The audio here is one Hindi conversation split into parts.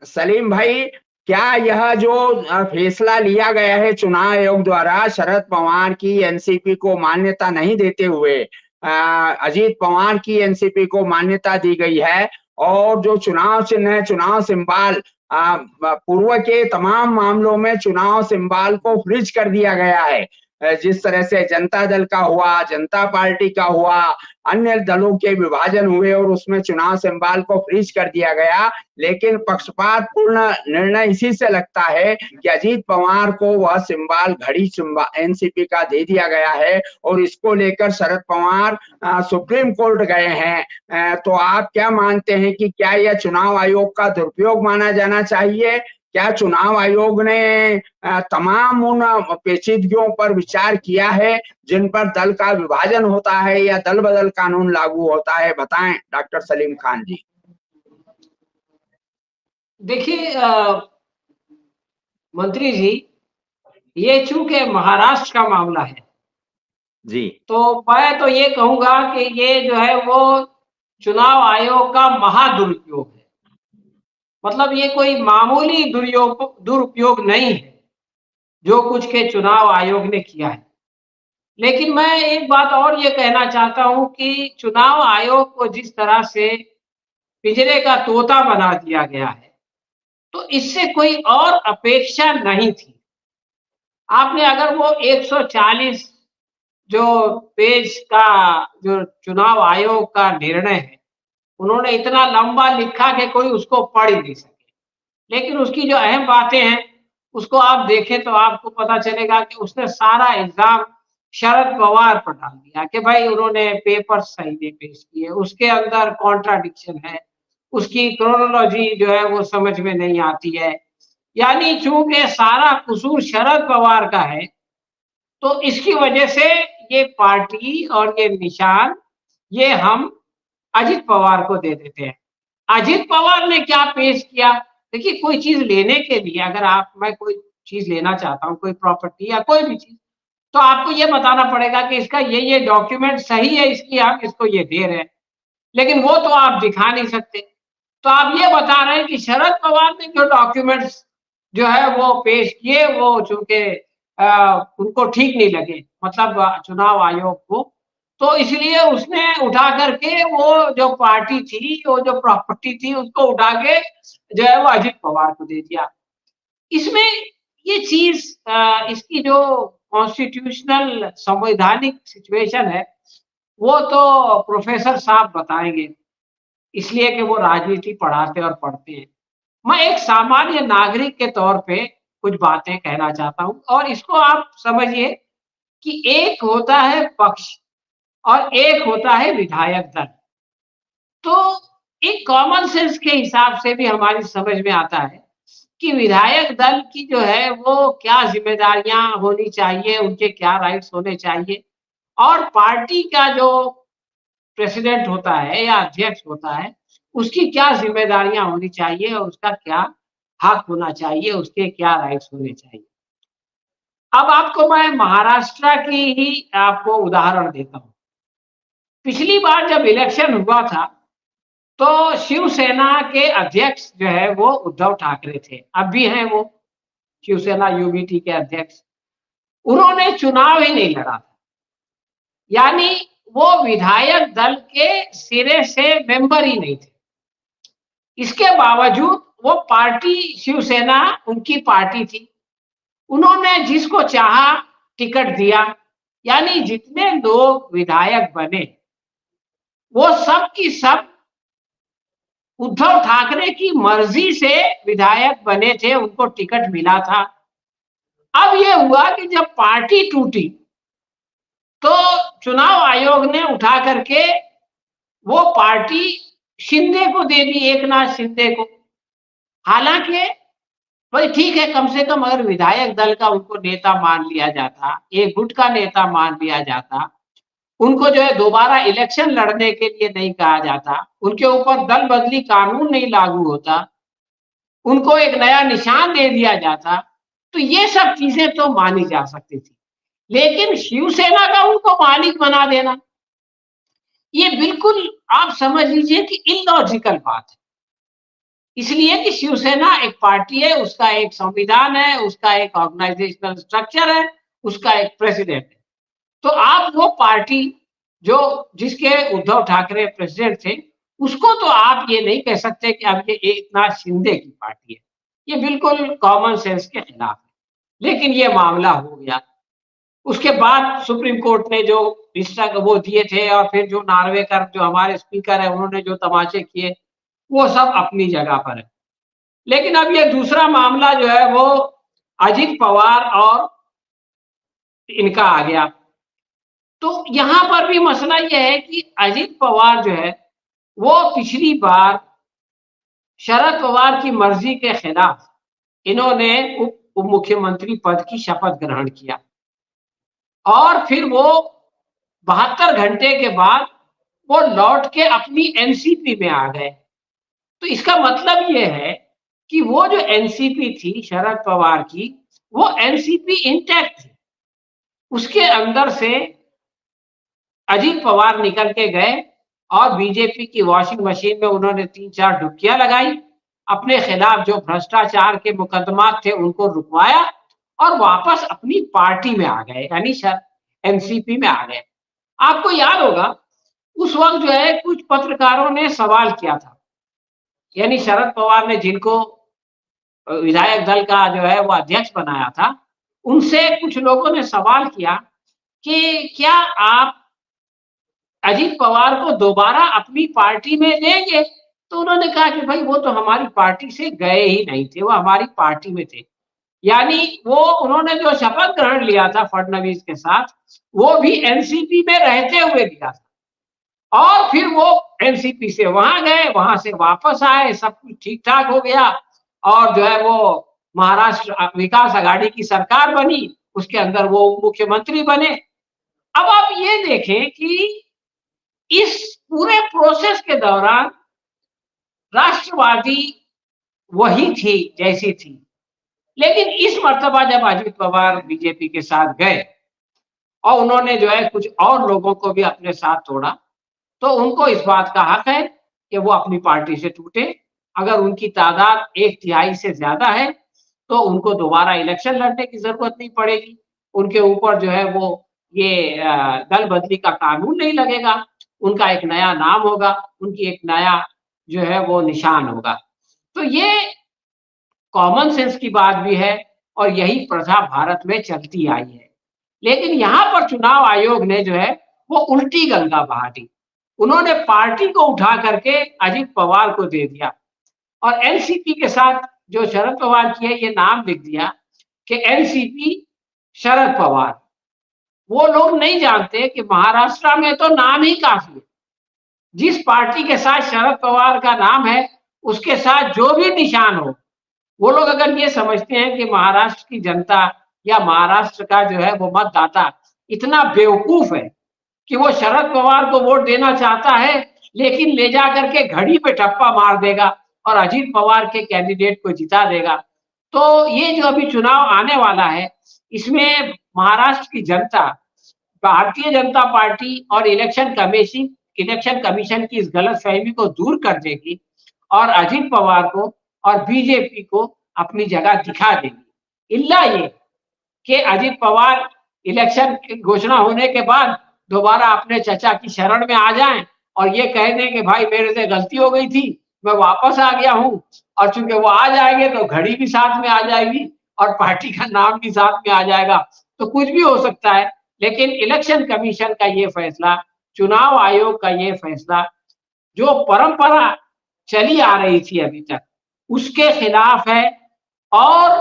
सलीम भाई, क्या यह जो फैसला लिया गया है चुनाव आयोग द्वारा शरद पवार की एनसीपी को मान्यता नहीं देते हुए अजीत पवार की एनसीपी को मान्यता दी गई है, और जो चुनाव चिन्ह है, चुनाव सिंबल, पूर्व के तमाम मामलों में चुनाव सिंबल को फ्रीज कर दिया गया है। जिस तरह से जनता दल का हुआ, जनता पार्टी का हुआ, अन्य दलों के विभाजन हुए और उसमें चुनाव सिंबल को फ्रीज कर दिया गया, लेकिन पक्षपात पूर्ण निर्णय इसी से लगता है कि अजीत पवार को वह सिंबल, घड़ी सिंबल एनसीपी का दे दिया गया है, और इसको लेकर शरद पवार सुप्रीम कोर्ट गए हैं। तो आप क्या मानते हैं कि क्या यह चुनाव आयोग का दुरुपयोग माना जाना चाहिए? क्या चुनाव आयोग ने तमाम उन पेचीदगियों पर विचार किया है जिन पर दल का विभाजन होता है या दल बदल कानून लागू होता है? बताएं डॉक्टर सलीम खान जी। देखिए मंत्री जी, ये चूंकि महाराष्ट्र का मामला है जी, तो मैं तो ये कहूंगा कि ये जो है वो चुनाव आयोग का महादुरुपयोग है। मतलब ये कोई मामूली दुरुपयोग नहीं है जो कुछ के चुनाव आयोग ने किया है। लेकिन मैं एक बात और ये कहना चाहता हूं कि चुनाव आयोग को जिस तरह से पिंजरे का तोता बना दिया गया है, तो इससे कोई और अपेक्षा नहीं थी। आपने अगर वो 140 जो पेज का जो चुनाव आयोग का निर्णय है, उन्होंने इतना लंबा लिखा कि कोई उसको पढ़ ही नहीं सके। लेकिन उसकी जो अहम बातें हैं उसको आप देखें तो आपको पता चलेगा कि उसने सारा इल्जाम शरद पवार पर डाल दिया कि भाई उन्होंने पेपर सही नहीं पेश किए, उसके अंदर कॉन्ट्राडिक्शन है, उसकी क्रोनोलॉजी जो है वो समझ में नहीं आती है। यानी चूंकि सारा कसूर शरद पवार का है, तो इसकी वजह से ये पार्टी और ये निशान ये हम अजित पवार को दे देते हैं। अजित पवार ने क्या पेश किया? देखिए, कोई चीज लेने के लिए अगर मैं कोई चीज लेना चाहता हूँ, कोई प्रॉपर्टी या कोई भी चीज, तो आपको ये बताना पड़ेगा कि इसका ये डॉक्यूमेंट सही है, इसकी हम इसको ये दे रहे हैं। लेकिन वो तो आप दिखा नहीं सकते। तो आप ये बता रहे हैं कि शरद पवार ने जो डॉक्यूमेंट्स जो है वो पेश किए, वो चूंकि उनको ठीक नहीं लगे, मतलब चुनाव आयोग को, तो इसलिए उसने उठा करके वो जो पार्टी थी, वो जो प्रॉपर्टी थी, उसको उठा के जो है वो अजित पवार को दे दिया। इसमें ये चीज इसकी जो कॉन्स्टिट्यूशनल संवैधानिक सिचुएशन है वो तो प्रोफेसर साहब बताएंगे, इसलिए कि वो राजनीति पढ़ाते और पढ़ते हैं। मैं एक सामान्य नागरिक के तौर पे कुछ बातें कहना चाहता हूं, और इसको आप समझिए कि एक होता है पक्ष और एक होता है विधायक दल। तो एक कॉमन सेंस के हिसाब से भी हमारी समझ में आता है कि विधायक दल की जो है वो क्या जिम्मेदारियां होनी चाहिए, उनके क्या राइट्स होने चाहिए, और पार्टी का जो प्रेसिडेंट होता है या अध्यक्ष होता है उसकी क्या जिम्मेदारियां होनी चाहिए, और उसका क्या हक होना चाहिए, उसके क्या राइट्स होने चाहिए। अब आपको मैं महाराष्ट्र की ही आपको उदाहरण देता हूं। पिछली बार जब इलेक्शन हुआ था तो शिवसेना के अध्यक्ष जो है वो उद्धव ठाकरे थे, अब भी हैं वो शिवसेना यूबीटी के अध्यक्ष। उन्होंने चुनाव ही नहीं लड़ा था, यानी वो विधायक दल के सिरे से मेंबर ही नहीं थे। इसके बावजूद वो पार्टी शिवसेना उनकी पार्टी थी, उन्होंने जिसको चाहा टिकट दिया। यानी जितने लोग विधायक बने वो सब की सब उद्धव ठाकरे की मर्जी से विधायक बने थे, उनको टिकट मिला था। अब ये हुआ कि जब पार्टी टूटी तो चुनाव आयोग ने उठा करके वो पार्टी शिंदे को दे दी, एकनाथ शिंदे को। हालांकि भाई ठीक है, कम से कम अगर विधायक दल का उनको नेता मान लिया जाता, एक गुट का नेता मान लिया जाता, उनको जो है दोबारा इलेक्शन लड़ने के लिए नहीं कहा जाता, उनके ऊपर दल बदली कानून नहीं लागू होता, उनको एक नया निशान दे दिया जाता, तो ये सब चीजें तो मानी जा सकती थी। लेकिन शिवसेना का उनको मालिक बना देना, ये बिल्कुल आप समझ लीजिए कि इलॉजिकल बात है। इसलिए कि शिवसेना एक पार्टी है, उसका एक संविधान है, उसका एक ऑर्गेनाइजेशनल स्ट्रक्चर है, उसका एक प्रेसिडेंट है। तो आप वो पार्टी जो जिसके उद्धव ठाकरे प्रेसिडेंट थे, उसको तो आप ये नहीं कह सकते कि अब ये एकनाथ शिंदे की पार्टी है। ये बिल्कुल कॉमन सेंस के खिलाफ है। लेकिन ये मामला हो गया। उसके बाद सुप्रीम कोर्ट ने जो वो दिए थे और फिर जो नार्वेकर जो हमारे स्पीकर है उन्होंने जो तमाशे किए, वो सब अपनी जगह पर है। लेकिन अब ये दूसरा मामला जो है वो अजित पवार और इनका आ गया। तो यहां पर भी मसला यह है कि अजित पवार जो है वो पिछली बार शरद पवार की मर्जी के खिलाफ इन्होंने उप मुख्यमंत्री पद की शपथ ग्रहण किया और फिर वो 72 घंटे के बाद वो लौट के अपनी एनसीपी में आ गए। तो इसका मतलब ये है कि वो जो एनसीपी थी शरद पवार की, वो एनसीपी इंटैक्ट थी। उसके अंदर से अजित पवार निकल के गए और बीजेपी की वॉशिंग मशीन में उन्होंने 3-4 डुबकियां लगाई, अपने खिलाफ जो भ्रष्टाचार के मुकदमात थे उनको रुकवाया और वापस अपनी पार्टी में आ गए, यानी एनसीपी में आ गए। आपको याद होगा उस वक्त जो है कुछ पत्रकारों ने सवाल किया था, यानी शरद पवार ने जिनको विधायक दल का जो है वो अध्यक्ष बनाया था, उनसे कुछ लोगों ने सवाल किया कि क्या आप अजित पवार को दोबारा अपनी पार्टी में लेंगे? तो उन्होंने कहा कि भाई वो तो हमारी पार्टी से गए ही नहीं थे, वो हमारी पार्टी में थे। यानी वो उन्होंने जो शपथ ग्रहण लिया था फडणवीस के साथ, वो भी एनसीपी में रहते हुए लिया था और फिर वो एनसीपी से वहां गए, वहां से वापस आए, सब कुछ ठीक ठाक हो गया और जो है वो महाराष्ट्र विकास आघाड़ी की सरकार बनी, उसके अंदर वो मुख्यमंत्री बने। अब आप ये देखें कि इस पूरे प्रोसेस के दौरान राष्ट्रवादी वही थी जैसी थी, लेकिन इस मर्तबा जब अजित पवार बीजेपी के साथ गए और उन्होंने जो है कुछ और लोगों को भी अपने साथ तोड़ा, तो उनको इस बात का हक है कि वो अपनी पार्टी से टूटे। अगर उनकी तादाद 1/3 से ज्यादा है तो उनको दोबारा इलेक्शन लड़ने की जरूरत नहीं पड़ेगी, उनके ऊपर जो है वो ये दल बदली का कानून नहीं लगेगा, उनका एक नया नाम होगा, उनकी एक नया जो है वो निशान होगा। तो ये कॉमन सेंस की बात भी है और यही प्रथा भारत में चलती आई है। लेकिन यहाँ पर चुनाव आयोग ने जो है वो उल्टी गंगा बहा दी। उन्होंने पार्टी को उठा करके अजित पवार को दे दिया और एनसीपी के साथ जो शरद पवार की है ये नाम लिख दिया कि एनसीपी शरद पवार। वो लोग नहीं जानते कि महाराष्ट्र में तो नाम ही काफी है। जिस पार्टी के साथ शरद पवार का नाम है उसके साथ जो भी निशान हो, वो लोग अगर ये समझते हैं कि महाराष्ट्र की जनता या महाराष्ट्र का जो है वो मतदाता इतना बेवकूफ है कि वो शरद पवार को वोट देना चाहता है लेकिन ले जा करके घड़ी पे टप्पा मार देगा और अजित पवार के कैंडिडेट को जिता देगा। तो ये जो अभी चुनाव आने वाला है इसमें महाराष्ट्र की जनता भारतीय जनता पार्टी और इलेक्शन कमीशन की इस गलतफहमी को दूर कर देगी और अजित पवार को और बीजेपी को अपनी जगह दिखा देगी। इल्ला ये कि अजित पवार इलेक्शन की घोषणा होने के बाद दोबारा अपने चचा की शरण में आ जाएं और ये कह दें कि भाई मेरे से गलती हो गई थी, मैं वापस आ गया हूं। और चूंकि वो आ जाएंगे तो घड़ी भी साथ में आ जाएगी और पार्टी का नाम भी साथ में आ जाएगा, तो कुछ भी हो सकता है। लेकिन इलेक्शन कमीशन का ये फैसला, चुनाव आयोग का ये फैसला जो परंपरा चली आ रही थी अभी तक उसके खिलाफ है और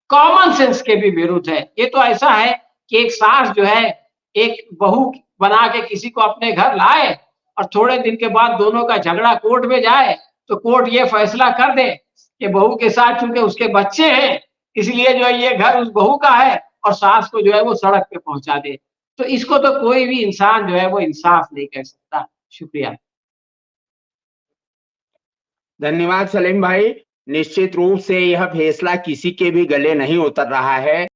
कॉमन सेंस के भी विरुद्ध है। ये तो ऐसा है कि एक सास जो है एक बहू बना के किसी को अपने घर लाए और थोड़े दिन के बाद दोनों का झगड़ा कोर्ट में जाए तो कोर्ट ये फैसला कर दे कि बहू के साथ चूंकि उसके बच्चे हैं इसलिए जो है ये घर उस बहू का है और सास को जो है वो सड़क पे पहुंचा दे। तो इसको तो कोई भी इंसान जो है वो इंसाफ नहीं कह सकता। शुक्रिया। धन्यवाद सलीम भाई। निश्चित रूप से यह फैसला किसी के भी गले नहीं उतर रहा है।